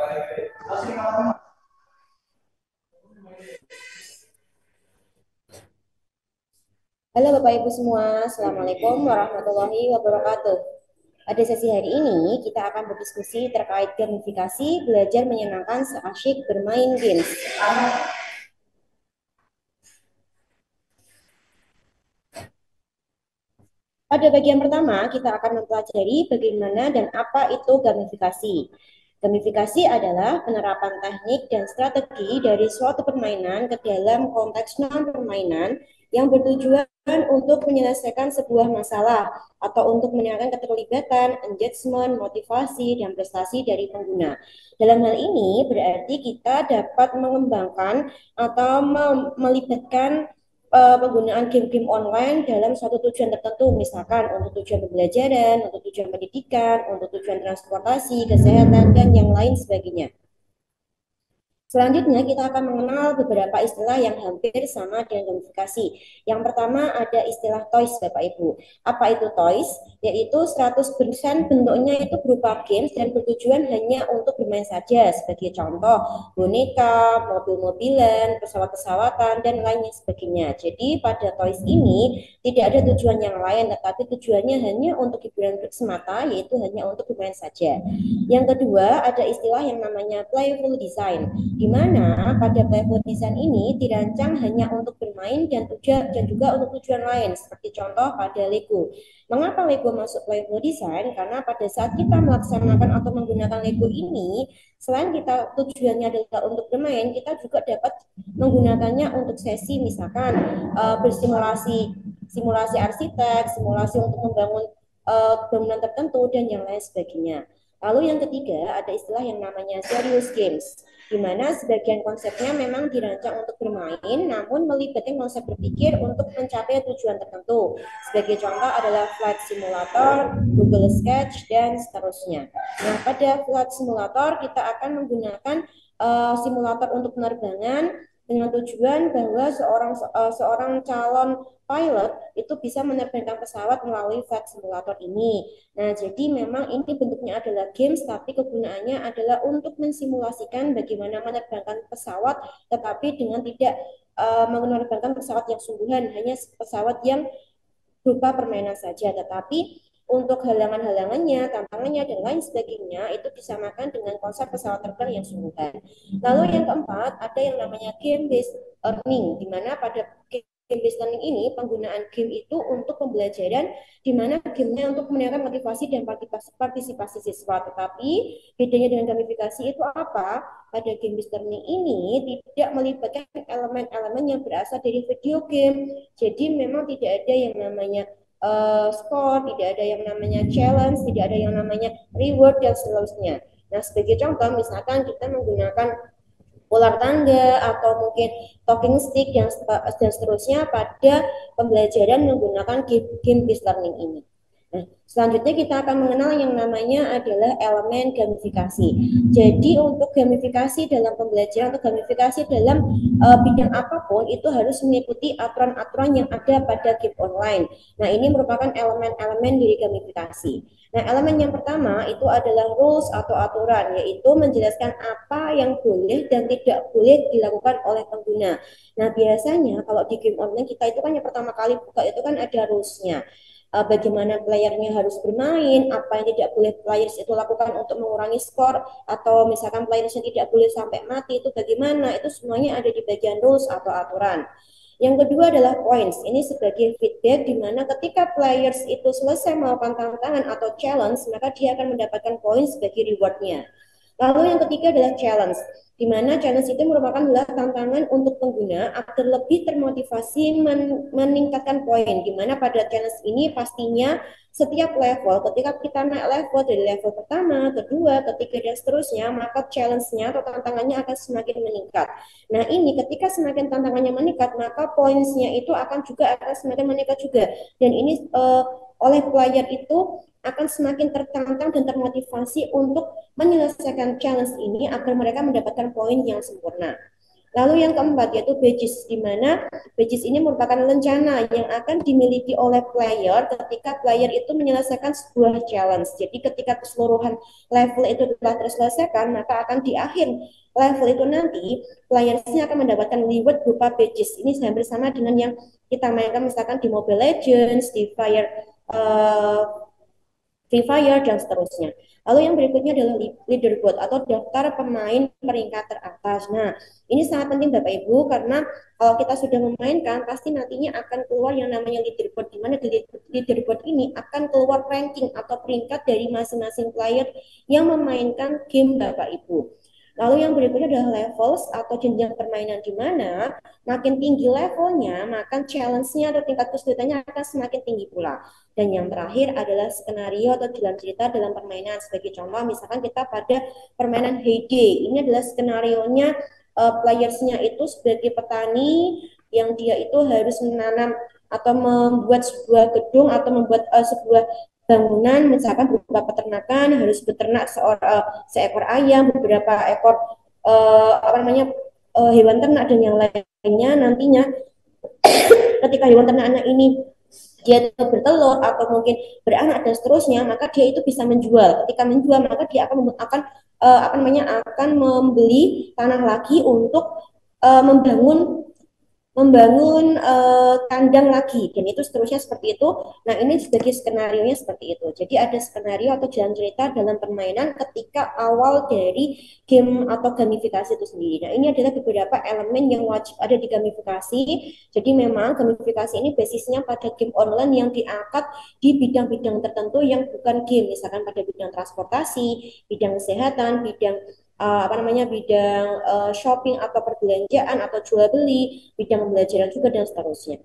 Halo Bapak Ibu semua, Assalamualaikum warahmatullahi wabarakatuh. Pada sesi hari ini kita akan berdiskusi terkait gamifikasi belajar menyenangkan seasyik bermain games. Pada bagian pertama kita akan mempelajari bagaimana dan apa itu gamifikasi. Gamifikasi adalah penerapan teknik dan strategi dari suatu permainan ke dalam konteks non-permainan yang bertujuan untuk menyelesaikan sebuah masalah atau untuk meningkatkan keterlibatan, engagement, motivasi, dan prestasi dari pengguna. Dalam hal ini berarti kita dapat mengembangkan atau melibatkan penggunaan game-game online dalam suatu tujuan tertentu, misalkan untuk tujuan pembelajaran, untuk tujuan pendidikan, untuk tujuan transportasi, kesehatan, dan yang lain sebagainya. Selanjutnya kita akan mengenal beberapa istilah yang hampir sama dengan gamifikasi. Yang pertama ada istilah toys Bapak Ibu. Apa itu toys? Yaitu 100% bentuknya itu berupa games dan bertujuan hanya untuk bermain saja. Sebagai contoh, boneka, mobil-mobilan, pesawat-pesawatan, dan lainnya sebagainya. Jadi pada toys ini tidak ada tujuan yang lain, tetapi tujuannya hanya untuk hiburan semata, yaitu hanya untuk bermain saja. Yang kedua ada istilah yang namanya playful design, di mana pada playful design ini dirancang hanya untuk bermain dan juga untuk tujuan lain, seperti contoh pada Lego. Mengapa Lego masuk playful design? Karena pada saat kita melaksanakan atau menggunakan Lego ini, selain kita tujuannya adalah untuk bermain, kita juga dapat menggunakannya untuk sesi, misalkan bersimulasi, simulasi arsitek, simulasi untuk membangun bangunan tertentu, dan yang lain sebagainya. Lalu yang ketiga ada istilah yang namanya serious games, di mana sebagian konsepnya memang dirancang untuk bermain, namun melibatkan konsep berpikir untuk mencapai tujuan tertentu. Sebagai contoh adalah Flight Simulator, Google Sketch, dan seterusnya. Nah, pada Flight Simulator kita akan menggunakan simulator untuk penerbangan dengan tujuan bahwa seorang calon pilot itu bisa menerbangkan pesawat melalui flight simulator ini. Nah, jadi memang ini bentuknya adalah games, tapi kegunaannya adalah untuk mensimulasikan bagaimana menerbangkan pesawat, tetapi dengan tidak menerbangkan pesawat yang sungguhan, hanya pesawat yang berupa permainan saja. Tetapi untuk halangan-halangannya, tantangannya, dan lain sebagainya, itu disamakan dengan konsep pesawat terbang yang sungguhan. Lalu yang keempat, ada yang namanya game-based learning, di mana pada game-based learning ini penggunaan game itu untuk pembelajaran, di mana gamenya untuk meningkatkan motivasi dan partisipasi siswa. Tetapi bedanya dengan gamifikasi itu apa? Pada game-based learning ini tidak melibatkan elemen-elemen yang berasal dari video game. Jadi memang tidak ada yang namanya skor, tidak ada yang namanya challenge, tidak ada yang namanya reward, dan seterusnya. Nah, sebagai contoh, misalkan kita menggunakan ular tangga atau mungkin talking stick dan seterusnya pada pembelajaran menggunakan game based learning ini. Nah, selanjutnya kita akan mengenal yang namanya adalah elemen gamifikasi. Jadi untuk gamifikasi dalam pembelajaran atau gamifikasi dalam bidang apapun itu harus mengikuti aturan-aturan yang ada pada game online. Nah, ini merupakan elemen-elemen dari gamifikasi. Nah, elemen yang pertama itu adalah rules atau aturan, yaitu menjelaskan apa yang boleh dan tidak boleh dilakukan oleh pengguna. Nah, biasanya kalau di game online kita itu kan yang pertama kali buka itu kan ada rules-nya. Bagaimana playernya harus bermain, apa yang tidak boleh players itu lakukan untuk mengurangi skor, atau misalkan playersnya tidak boleh sampai mati, itu bagaimana, itu semuanya ada di bagian rules atau aturan. Yang kedua adalah points. Ini sebagai feedback di mana ketika players itu selesai melakukan tantangan atau challenge, maka dia akan mendapatkan poin sebagai rewardnya. Lalu yang ketiga adalah challenge, di mana challenge itu merupakan adalah tantangan untuk pengguna agar lebih termotivasi meningkatkan poin, di mana pada challenge ini pastinya setiap level, ketika kita naik level dari level pertama, kedua, ketiga, dan seterusnya, maka challenge-nya atau tantangannya akan semakin meningkat. Nah, ini ketika semakin tantangannya meningkat, maka poinnya itu akan semakin meningkat juga. Dan ini oleh player itu akan semakin tertantang dan termotivasi untuk menyelesaikan challenge ini agar mereka mendapatkan poin yang sempurna. Lalu yang keempat yaitu badges, di mana badges ini merupakan lencana yang akan dimiliki oleh player ketika player itu menyelesaikan sebuah challenge. Jadi ketika keseluruhan level itu telah terselesaikan, maka akan di akhir level itu nanti playersnya akan mendapatkan reward berupa badges. Ini hampir sama dengan yang kita mainkan misalkan di Mobile Legends, di Free Fire, dan seterusnya. Lalu yang berikutnya adalah leaderboard atau daftar pemain peringkat teratas. Nah, ini sangat penting Bapak Ibu karena kalau kita sudah memainkan, pasti nantinya akan keluar yang namanya leaderboard, di mana di leaderboard ini akan keluar ranking atau peringkat dari masing-masing player yang memainkan game Bapak Ibu. Lalu yang berikutnya adalah levels atau jenjang permainan, di mana makin tinggi levelnya, maka challenge-nya atau tingkat kesulitannya akan semakin tinggi pula. Dan yang terakhir adalah skenario atau jalan cerita dalam permainan. Sebagai contoh, misalkan kita pada permainan Heyday, ini adalah skenario-nya players-nya itu sebagai petani yang dia itu harus menanam atau membuat sebuah gedung atau membuat sebuah bangunan, misalkan berupa peternakan, harus beternak seekor ayam, beberapa ekor apa namanya hewan ternak dan yang lainnya. Nantinya ketika hewan ternaknya ini dia itu bertelur atau mungkin beranak dan seterusnya, maka dia itu bisa menjual. Ketika menjual, maka dia apa namanya akan membeli tanah lagi untuk membangun membangun kandang lagi dan itu seterusnya seperti itu. Nah, ini sebagai skenario nya seperti itu. Jadi ada skenario atau jalan cerita dalam permainan ketika awal dari game atau gamifikasi itu sendiri. Nah, ini adalah beberapa elemen yang wajib ada di gamifikasi. Jadi memang gamifikasi ini basisnya pada game online yang diangkat di bidang-bidang tertentu yang bukan game, misalkan pada bidang transportasi, bidang kesehatan, bidang apa namanya bidang shopping atau perbelanjaan atau jual beli, bidang pembelajaran juga dan seterusnya.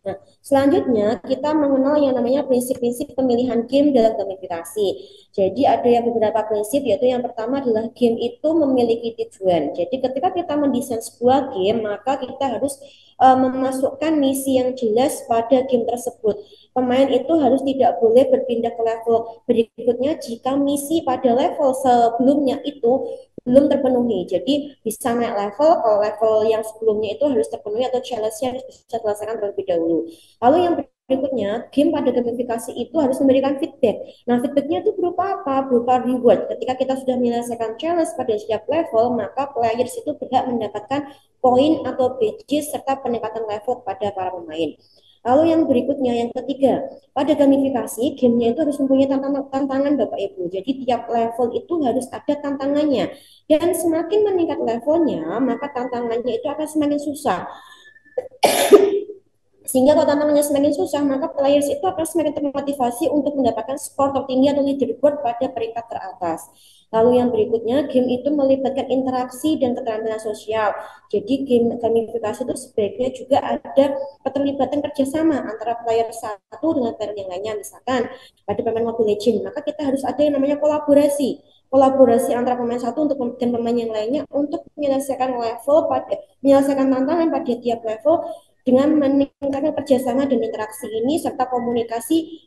Nah, selanjutnya kita mengenal yang namanya prinsip-prinsip pemilihan game dalam gamifikasi. Jadi ada yang beberapa prinsip, yaitu yang pertama adalah game itu memiliki tujuan. Jadi ketika kita mendesain sebuah game, maka kita harus memasukkan misi yang jelas pada game tersebut. Pemain itu harus tidak boleh berpindah ke level berikutnya jika misi pada level sebelumnya itu belum terpenuhi. Jadi bisa naik level kalau level yang sebelumnya itu harus terpenuhi atau challenge-nya harus bisa selesaikan terlebih dahulu. Lalu yang berikutnya, game pada gamifikasi itu harus memberikan feedback. Nah, feedbacknya itu berupa apa? Berupa reward. Ketika kita sudah menyelesaikan challenge pada setiap level, maka players itu berhak mendapatkan poin atau badges serta peningkatan level pada para pemain. Lalu yang berikutnya, yang ketiga, pada gamifikasi, gamenya itu harus mempunyai tantangan Bapak Ibu. Jadi tiap level itu harus ada tantangannya. Dan semakin meningkat levelnya, maka tantangannya itu akan semakin susah. Sehingga kalau tantangannya semakin susah, maka players itu akan semakin termotivasi untuk mendapatkan skor tertinggi atau leaderboard pada peringkat teratas. Lalu yang berikutnya, game itu melibatkan interaksi dan keterampilan sosial. Jadi game gamifikasi itu sebaiknya juga ada keterlibatan kerjasama antara player satu dengan player yang lainnya. Misalkan pada permainan Mobile Legends, maka kita harus ada yang namanya kolaborasi antara pemain satu untuk dan pemain yang lainnya untuk menyelesaikan tantangan pada tiap level dengan meningkatkan kerjasama dan interaksi ini serta komunikasi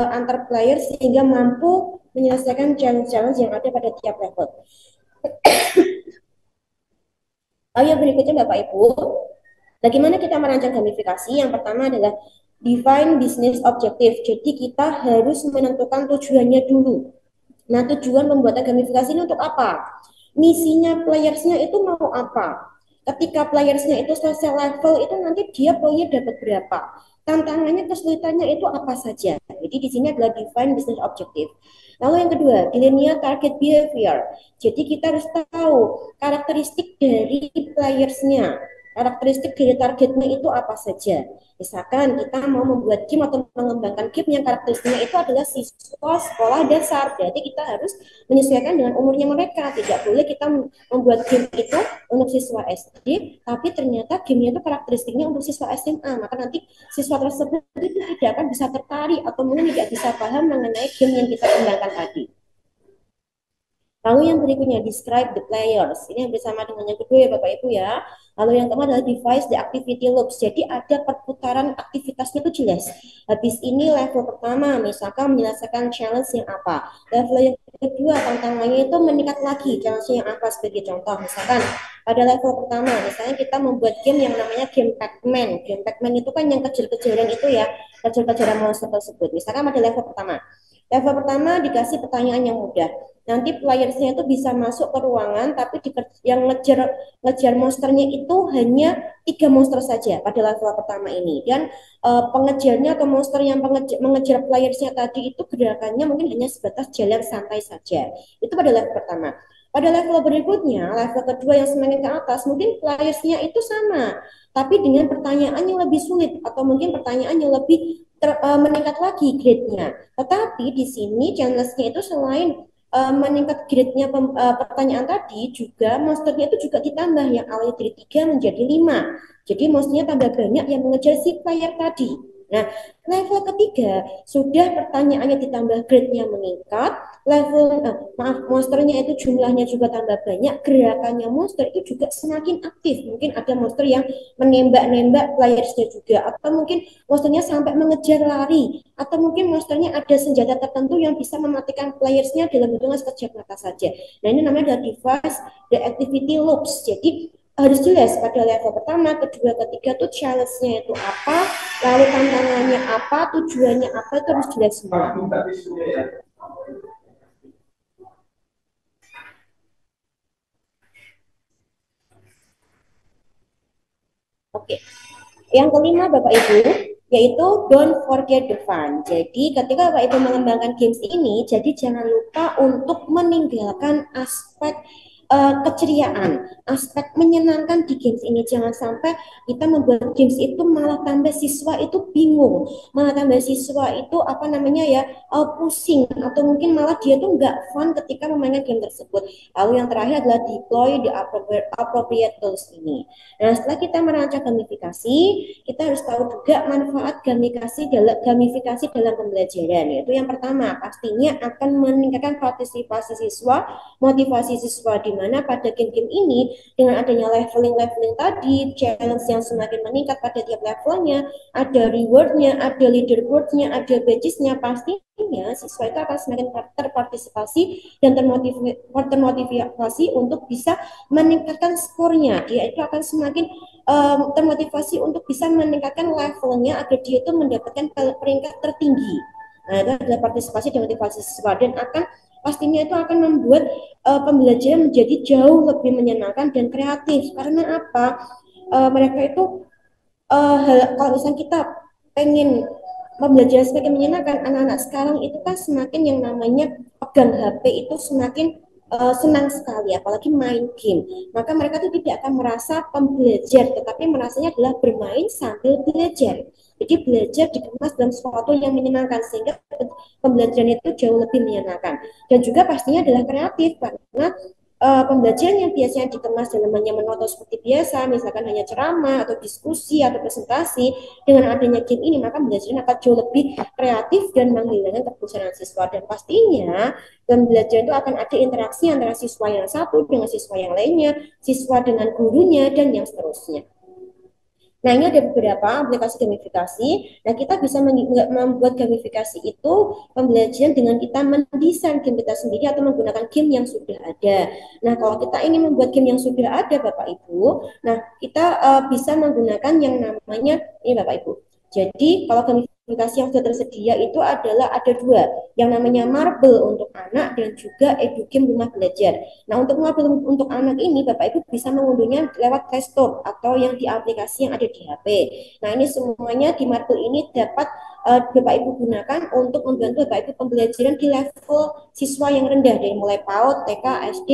antar player sehingga mampu menyelesaikan challenge-challenge yang ada pada tiap level. Lalu yang berikutnya Bapak Ibu, bagaimana kita merancang gamifikasi? Yang pertama adalah define business objective. Jadi kita harus menentukan tujuannya dulu. Nah, tujuan pembuatan gamifikasi ini untuk apa? Misinya playersnya itu mau apa? Ketika playersnya itu selesai level itu nanti dia poinnya dapat berapa? Tantangannya, kesulitannya itu apa saja? Jadi di sini adalah define business objective. Lalu yang kedua, delineate target behavior. Jadi kita harus tahu karakteristik dari playersnya. Karakteristik dari targetnya itu apa saja. Misalkan kita mau membuat game atau mengembangkan game yang karakteristiknya itu adalah siswa sekolah dasar. Jadi kita harus menyesuaikan dengan umurnya mereka. Tidak boleh kita membuat game itu untuk siswa SD, tapi ternyata gamenya itu karakteristiknya untuk siswa SMA. Maka nanti siswa tersebut itu tidak akan bisa tertarik atau mungkin tidak bisa paham mengenai game yang kita kembangkan tadi. Lalu yang berikutnya, describe the players. Ini yang bersama dengan yang kedua ya Bapak Ibu ya. Lalu yang keempat adalah devise the activity loops. Jadi ada perputaran aktivitasnya itu jelas. Habis ini level pertama, misalkan menyelesaikan challenge yang apa. Level yang kedua, tantangannya itu meningkat lagi. Challenge yang apa sebagai contoh. Misalkan Pada level pertama, misalnya kita membuat game yang namanya game Pac-Man. Game Pac-Man itu kan yang kecil-kecilan itu ya, kecil-kecilan monster tersebut. Misalkan pada level pertama. Level pertama dikasih pertanyaan yang mudah. Nanti playersnya itu bisa masuk ke ruangan, tapi yang ngejar monsternya itu hanya 3 monster saja pada level pertama ini. Dan pengejarnya atau monster yang mengejar playersnya tadi itu gerakannya mungkin hanya sebatas jalan santai saja. Itu pada level pertama. Pada level berikutnya, level kedua yang semakin ke atas, mungkin playersnya itu sama, tapi dengan pertanyaan yang lebih sulit atau mungkin pertanyaan yang lebih meningkat lagi grade-nya. Tetapi di sini challenge-nya itu selain meningkat grade-nya pertanyaan tadi, juga monsternya itu juga ditambah yang awalnya dari 3 menjadi 5. Jadi monsternya tambah banyak yang mengejar si player tadi. Nah, level ketiga sudah pertanyaannya ditambah grade-nya meningkat, monsternya itu jumlahnya juga tambah banyak, gerakannya monster itu juga semakin aktif. Mungkin ada monster yang menembak-nembak playersnya juga, atau mungkin monsternya sampai mengejar lari, atau mungkin monsternya ada senjata tertentu yang bisa mematikan playersnya dalam hitungan sekejap mata saja. Nah, ini namanya adalah device the activity loops. Jadi harus jelas pada level pertama, kedua, ketiga tuh challenge-nya itu apa, lalu tantangannya apa, tujuannya apa, itu harus jelas semua. Oke, yang kelima Bapak Ibu, yaitu don't forget the fun. Jadi ketika Bapak Ibu mengembangkan games ini, jadi jangan lupa untuk meninggalkan aspek keceriaan, aspek menyenangkan di games ini. Jangan sampai kita membuat games itu malah tambah siswa itu bingung, malah tambah siswa itu apa namanya ya, pusing, atau mungkin malah dia tuh nggak fun ketika memainkan game tersebut. Lalu yang terakhir adalah deploy the appropriate tools ini. Nah, setelah kita merancang gamifikasi, kita harus tahu juga manfaat gamifikasi dalam pembelajaran. Yaitu yang pertama, pastinya akan meningkatkan partisipasi siswa, motivasi siswa, di mana pada game-game ini dengan adanya leveling-leveling tadi, challenge yang semakin meningkat pada tiap levelnya, ada rewardnya, ada leaderboardnya, ada badges-nya, pastinya siswa itu akan semakin terpartisipasi dan termotivasi untuk bisa meningkatkan skornya. Dia itu akan semakin termotivasi untuk bisa meningkatkan levelnya agar dia itu mendapatkan peringkat tertinggi. Nah, itu adalah partisipasi dan motivasi siswa, dan akan pastinya itu akan membuat pembelajaran menjadi jauh lebih menyenangkan dan kreatif. Karena apa? Mereka itu kalau misalnya kita pengen pembelajaran semakin menyenangkan, anak-anak sekarang itu kan semakin yang namanya pegang HP itu semakin senang sekali, apalagi main game. Maka mereka itu tidak akan merasa pembelajar, tetapi merasanya adalah bermain sambil belajar. Jadi belajar dikemas dalam sesuatu yang menyenangkan, sehingga pembelajaran itu jauh lebih menyenangkan. Dan juga pastinya adalah kreatif, karena pembelajaran yang biasanya dikemas dalam hanya menonton seperti biasa, misalkan hanya ceramah atau diskusi atau presentasi, dengan adanya game ini maka pembelajaran akan jauh lebih kreatif dan menghilangkan kebosanan siswa. Dan pastinya pembelajaran itu akan ada interaksi antara siswa yang satu dengan siswa yang lainnya, siswa dengan gurunya, dan yang seterusnya. Nah, ini ada beberapa aplikasi gamifikasi. Nah, kita bisa membuat gamifikasi itu pembelajaran dengan kita mendesain game kita sendiri atau menggunakan game yang sudah ada. Nah, kalau kita ingin membuat game yang sudah ada, Bapak Ibu, nah kita bisa menggunakan yang namanya ini Bapak Ibu. Jadi, kalau gamifikasi yang sudah tersedia itu adalah ada dua, yang namanya Marble untuk anak dan juga EduGame Rumah Belajar. Nah, untuk Marble untuk anak ini Bapak Ibu bisa mengunduhnya lewat Play Store atau yang di aplikasi yang ada di HP. Nah, ini semuanya di Marble ini dapat Bapak Ibu gunakan untuk membantu Bapak Ibu pembelajaran di level siswa yang rendah, dari mulai PAUD, TK, SD,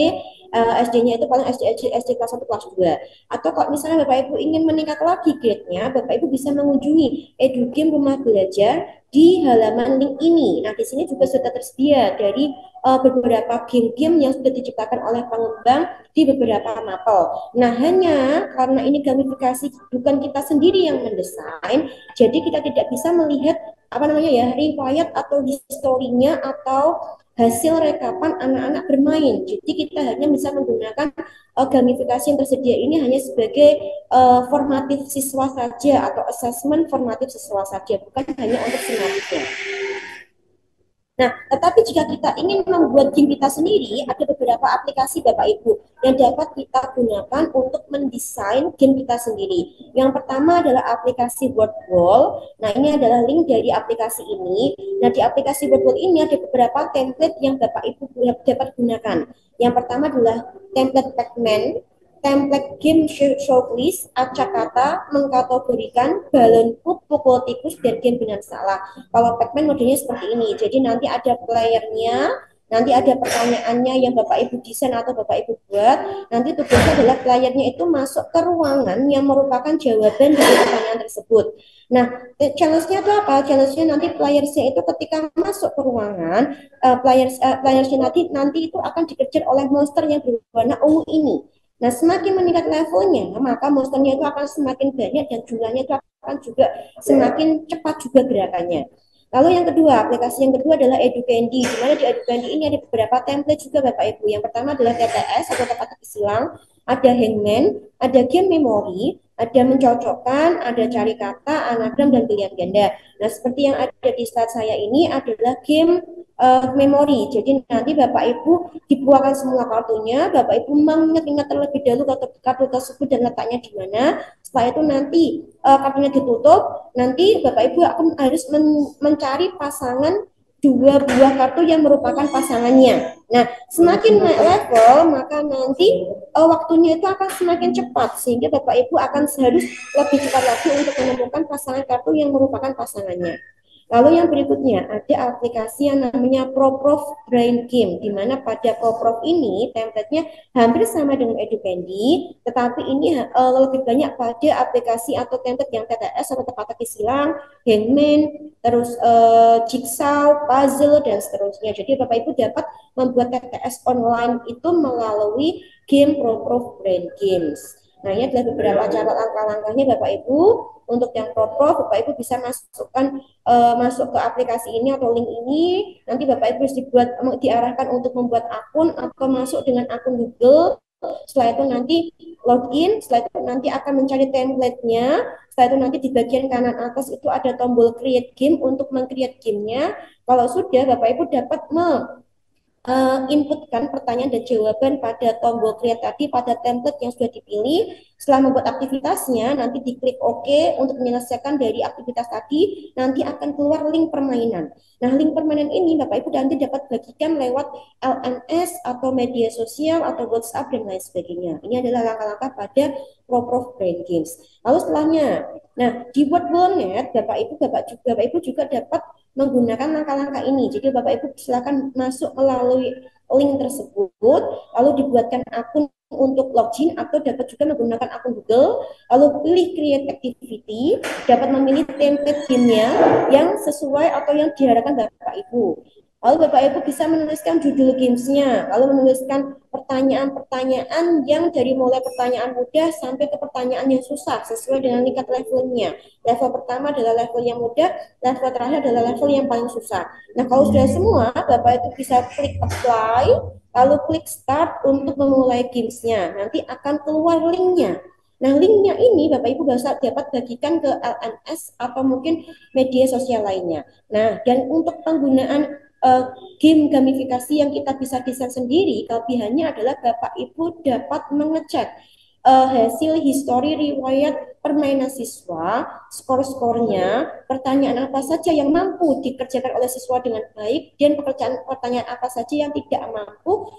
SD-nya itu paling SD kelas 1 kelas 2. Atau kalau misalnya Bapak Ibu ingin meningkat lagi grade-nya, Bapak Ibu bisa mengunjungi EduGame Rumah Belajar di halaman link ini. Nah, di sini juga sudah tersedia dari beberapa game-game yang sudah diciptakan oleh pengembang di beberapa mapel. Nah, hanya karena ini gamifikasi bukan kita sendiri yang mendesain, jadi kita tidak bisa melihat apa namanya ya, riwayat atau historinya atau hasil rekapan anak-anak bermain. Jadi kita hanya bisa menggunakan gamifikasi yang tersedia ini hanya sebagai formatif siswa saja atau assessment formatif siswa saja, bukan hanya untuk sinarnya. Nah, tetapi jika kita ingin membuat game kita sendiri, ada beberapa aplikasi Bapak Ibu yang dapat kita gunakan untuk mendesain game kita sendiri. Yang pertama adalah aplikasi Wordwall. Nah, ini adalah link dari aplikasi ini. Nah, di aplikasi Wordwall ini ada beberapa template yang Bapak Ibu dapat gunakan. Yang pertama adalah template Pacman, template game showcase, acak kata, mengkategorikan, balon poop, pukul tikus, dan game dengan salah. Kalau Pacman modelnya seperti ini, jadi nanti ada playernya, nanti ada pertanyaannya yang Bapak Ibu desain atau Bapak Ibu buat, nanti tugasnya adalah playernya itu masuk ke ruangan yang merupakan jawaban dari pertanyaan tersebut. Nah, challenge-nya itu apa? Challenge-nya nanti playersnya itu ketika masuk ke ruangan, playersnya nanti itu akan dikejar oleh monster yang berwarna ungu ini. Nah, semakin meningkat levelnya, maka monsternya itu akan semakin banyak dan jumlahnya itu akan juga semakin cepat juga gerakannya. Lalu yang kedua, aplikasi yang kedua adalah EduCandy. Di mana di EduCandy ini ada beberapa template juga Bapak Ibu. Yang pertama adalah TTS atau teka-teki silang, ada Hangman, ada game memory, ada mencocokkan, ada cari kata, anagram, dan pilihan ganda. Nah, seperti yang ada di slide saya ini adalah game memori. Jadi nanti Bapak Ibu dibuatkan semua kartunya, Bapak Ibu mengingat-ingat terlebih dahulu kartu tersebut dan letaknya di mana. Setelah itu nanti kartunya ditutup, nanti Bapak Ibu akan harus mencari pasangan dua buah kartu yang merupakan pasangannya. Nah, semakin naik level, maka nanti waktunya itu akan semakin cepat, sehingga Bapak Ibu akan harus lebih cepat lagi untuk menemukan pasangan kartu yang merupakan pasangannya. Lalu yang berikutnya ada aplikasi yang namanya ProProf Brain Game, di mana pada ProProf ini template-nya hampir sama dengan EduCandy, tetapi ini lebih banyak pada aplikasi atau template yang TTS atau teka-teki silang, Hangman, terus jigsaw, puzzle, dan seterusnya. Jadi Bapak Ibu dapat membuat TTS online itu melalui game ProProf Brain Games. Nah, ini adalah beberapa cara langkah-langkahnya Bapak Ibu. Untuk yang ProProf, Bapak Ibu bisa masukkan masuk ke aplikasi ini atau link ini, nanti Bapak Ibu harus diarahkan untuk membuat akun atau masuk dengan akun Google. Setelah itu nanti login, setelah itu nanti akan mencari template-nya. Setelah itu nanti di bagian kanan atas itu ada tombol create game untuk meng-create game-nya. Kalau sudah, Bapak Ibu dapat inputkan pertanyaan dan jawaban pada tombol create tadi pada template yang sudah dipilih. Setelah membuat aktivitasnya, nanti diklik OK untuk menyelesaikan dari aktivitas tadi, nanti akan keluar link permainan. Nah, link permainan ini Bapak Ibu nanti dapat bagikan lewat LMS atau media sosial atau WhatsApp dan lain sebagainya. Ini adalah langkah-langkah pada ProProf Brain Games. Lalu setelahnya, nah di Wordwall.net Bapak Ibu juga dapat menggunakan langkah-langkah ini. Jadi Bapak Ibu silakan masuk melalui link tersebut, lalu dibuatkan akun untuk login atau dapat juga menggunakan akun Google, lalu pilih create activity, dapat memilih template gamenya yang sesuai atau yang diharapkan Bapak Ibu. Lalu Bapak Ibu bisa menuliskan judul gamesnya, lalu menuliskan pertanyaan-pertanyaan yang dari mulai pertanyaan mudah sampai ke pertanyaan yang susah sesuai dengan tingkat levelnya. Level pertama adalah level yang mudah, level terakhir adalah level yang paling susah. Nah, kalau sudah semua, Bapak Ibu bisa klik apply, lalu klik start untuk memulai gamesnya. Nanti akan keluar linknya. Nah, linknya ini Bapak Ibu bisa dapat bagikan ke LMS atau mungkin media sosial lainnya. Nah, dan untuk penggunaan game gamifikasi yang kita bisa desain sendiri, kelebihannya adalah Bapak Ibu dapat mengecek hasil histori riwayat permainan siswa, skor-skornya, pertanyaan apa saja yang mampu dikerjakan oleh siswa dengan baik, dan pertanyaan apa saja yang tidak mampu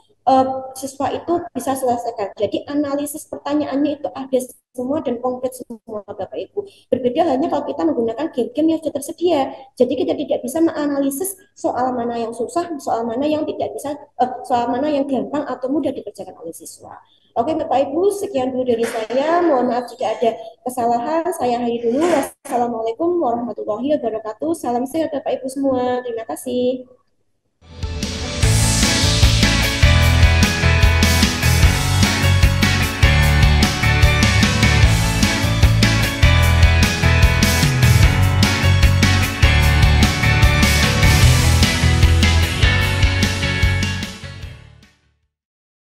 siswa itu bisa selesaikan. Jadi analisis pertanyaannya itu ada semua dan konkret semua Bapak Ibu. Berbeda hanya kalau kita menggunakan game-game yang sudah tersedia. Jadi kita tidak bisa menganalisis soal mana yang susah, soal mana yang tidak bisa, soal mana yang gampang atau mudah dikerjakan oleh siswa. Oke Bapak Ibu, sekian dulu dari saya. Mohon maaf jika ada kesalahan. Saya akhiri dulu. Wassalamualaikum warahmatullahi wabarakatuh. Salam sehat Bapak Ibu semua. Terima kasih.